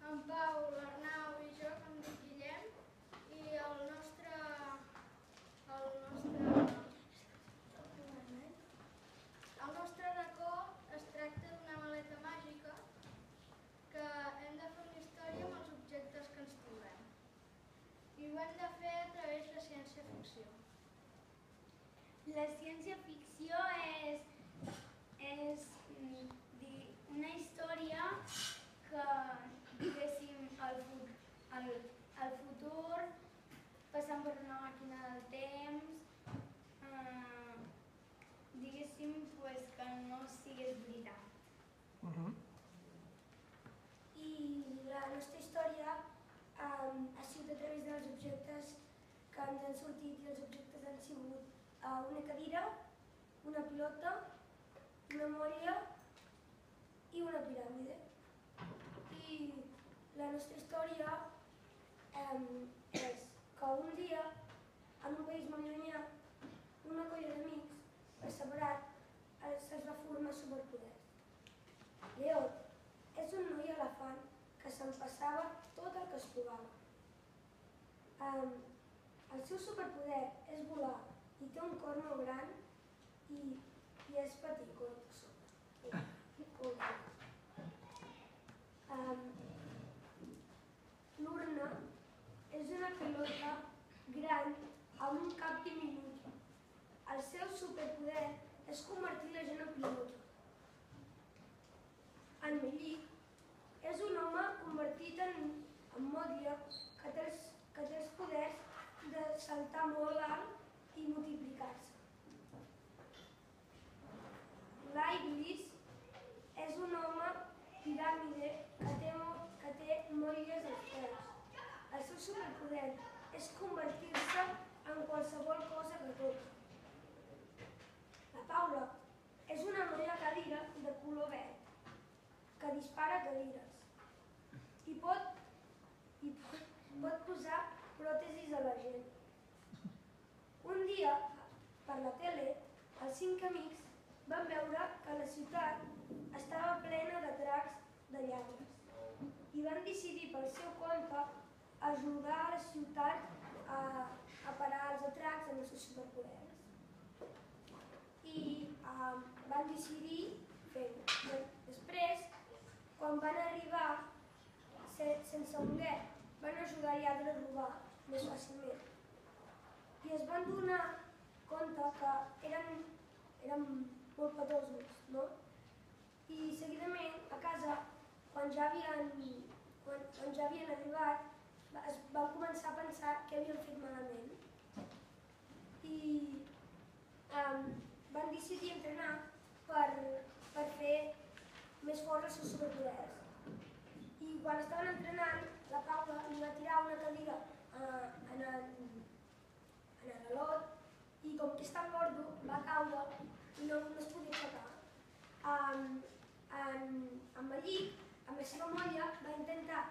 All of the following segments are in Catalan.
en Pau, l'Arnau i jo, que em dic Guillem, i el nostre racó es tracta d'una maleta màgica que hem de fer una història amb els objectes que ens trobem. I ho hem de fer a través de ciència-ficció. La ciència-ficció és una història que, diguéssim, al futur, passant per una màquina del temps, diguéssim, que no sigués veritat. I la nostra història ha sigut a través dels objectes que ens han sortit, i els objectes han sigut una cadira, una pilota, una molla i una piràmide. I la nostra història és que un dia, en un país molt llunyà, una colla d'amics, per separat, es va formar superpoders. Leo és un noi elefant que s'empassava tot el que es trobava. El seu superpoder és volar i té un cor molt gran i és peticot a sobre. L'urna és una pilota gran amb un cap diminut. El seu superpoder és convertir la gent en pilota. En Mellic és un home convertit en motlle que té els poders de saltar molt alt i multiplicar-se. L'Iblis és un home piràmide que té motlles als peus. El seu superpoder és convertir-se en qualsevol cosa que toca. La Paula és una noia cadira de color verd que dispara cadires i pot posar pròtesis a la gent. Un dia, per la tele, els 5 amics van veure que la ciutat estava plena de dracs de lladres i van decidir pel seu compte ajudar a la ciutat a parar els atracs amb els seus superpoders. I van decidir fer-ho. Després, quan van arribar sense un guet, van ajudar a lladres a robar més fàcilment. I es van donar compte que eren molt petosos, no? I seguidament, a casa, quan ja havien arribat, van començar a pensar què havien fet malament. I van decidir entrenar per fer més forts els seus superpoders. I quan estaven entrenant, la Paula li va tirar una cadira en el galot i com que és tan gordo va caure i no es podia aixecar. En Mellic, amb la seva molla, va intentar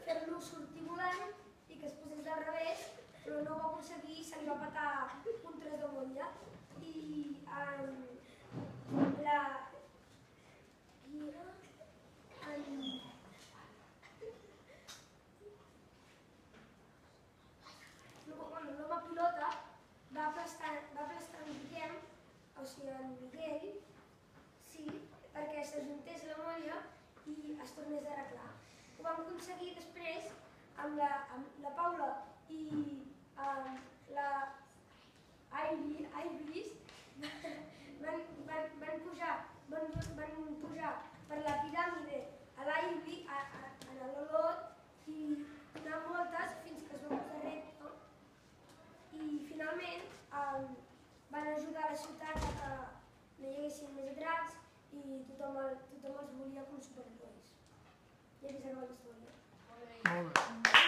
fer-lo sortir volant i que es posés del revés, però no ho va aconseguir i se li va petar un tros de molla. I l'home pilota va aplastar en Guillem, o sigui en Miguel, sí, perquè s'ajuntés la molla i es tornés a arreglar. Ho vam aconseguir després amb la Paula i la Iblis van pujar per la piràmide a l'Iblis, en l'Olot, i donar voltes fins que es va posar recte. I finalment van ajudar la ciutat a que no hi haguessin més atracs i tothom els volia com superherois. I aquí s'acaba la història. Molt bé.